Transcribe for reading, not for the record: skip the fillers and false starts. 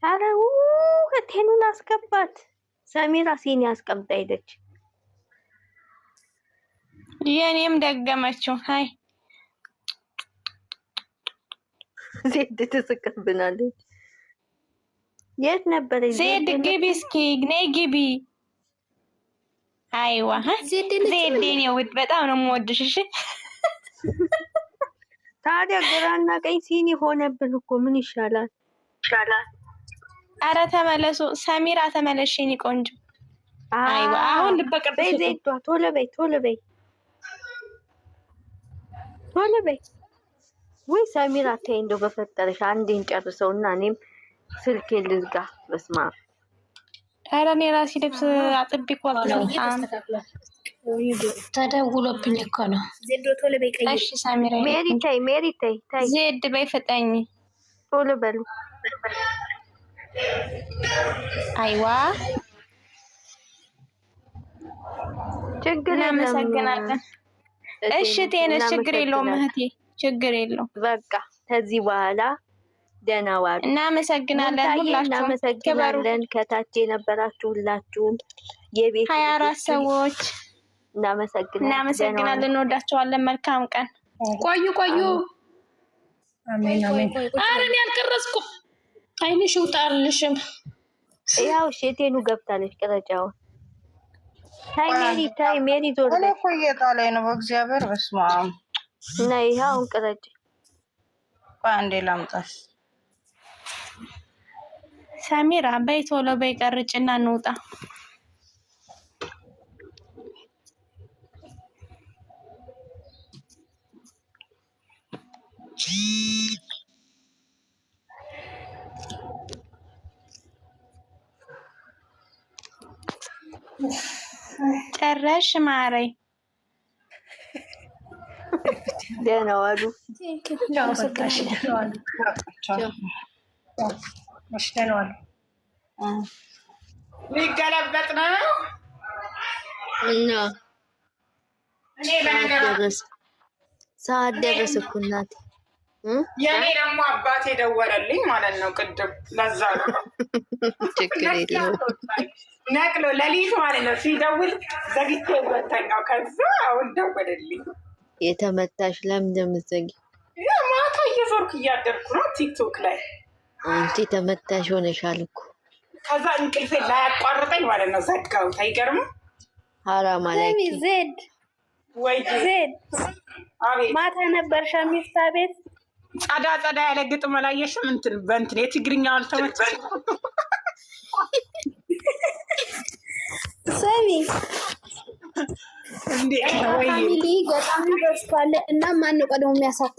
ኧረ ቴኑን አስገባት። ሰሚራ ሲኒ አስቀምጣ ሄደች። የኔም ደገመችው። ሃይ ዜድ ትስቅብናለች። የት ነበር ዜድ? ግቢ እስኪ ነይ ግቢ። አይዋ ዜድ ነው ውድ፣ በጣም ነው የምወድሽ። እሺ ታዲያ ግራና ቀኝ ሲኒ ሆነብን እኮ ምን ይሻላል? አረ ተመለሱ። ሰሚራ ተመለሽ የኔ ቆንጆ። አይዋ አሁን ልበቀር። በይ ዜዷ ቶሎ በይ ቶሎ በይ ቶሎ በይ። ወይ ሰሚራ ተይ እንደው በፈጠረሽ አንዴን ጨርሰውና እኔም ስልኬን ልዝጋ። በስመ አብ። ኧረ እኔ ራሴ ልብስ አጥቤ እኮ ተደውሎብኝ እኮ ነው። ዜድ ቶሎ በይ ቀይ። እሺ ሰሚራ ሜሪ ተይ ዜድ በይ ፍጠኝ። ቶሎ በሉ። አይዋ ችግር የለም። እናመሰግናለን። እሺ ቴነሽ ችግር የለውም እህቴ፣ ችግር የለውም። በቃ ከዚህ በኋላ ደህና ዋሉ። እናመሰግናለን። ሁላችሁም እናመሰግናለን። ከታች የነበራችሁ ሁላችሁም የቤት 24 ሰዎች እናመሰግናለን። እንወዳቸዋለን። መልካም ቀን። ቆዩ። አሜን። ኧረ እኔ አልቀረጽኩም። አይንሽ ውጣልሽም። ያው ሼቴኑ ገብታለች። ቅረጫውን ታይ ሜሪ ዞር እኔ እኮ እየጣለኝ ነው። በእግዚአብሔር በስመ አብ እና ይሄ አሁን ቅረጭ። በአንዴ ላምጣሽ። ሰሚራ በይ ቶሎ በይ ቀርጭና እንውጣ። ጨረሽ ማረይ? ደህና ዋሉ። ሊገለበጥ ነው እና ሰዓት ደረሰ እኮ እናቴ። የኔ ደግሞ አባቴ ደወለልኝ ማለት ነው ቅድም። ለዛ ነው ችግር የለውም። ነቅሎ ለሊት ማለት ነው ሲደውል ዘግቼ ወጣኛው። ከዛ አሁን ደወለልኝ። የተመታሽ ለምን እንደምትዘጊ? ማታ እየዞርኩ እያደርኩ ነው ቲክቶክ ላይ። አንቺ ተመታሽ ሆነሻል እኮ። ከዛ እንቅልፌ ላያቋርጠኝ ማለት ነው ዘጋሁት። አይገርምም? ሐራም አለኪ። ዜድ ወይ ዜድ አቤት። ማታ ነበር ሸሚፍታ ቤት ጸዳ ያለ ግጥም አላየሽም? እንትን በእንትን የትግርኛው አልተመቸሽ? ሰሚ እንዴ ወይ ፋሚሊ በጣም ደስታለ እና ማን ነው ቀደም የሚያሳትም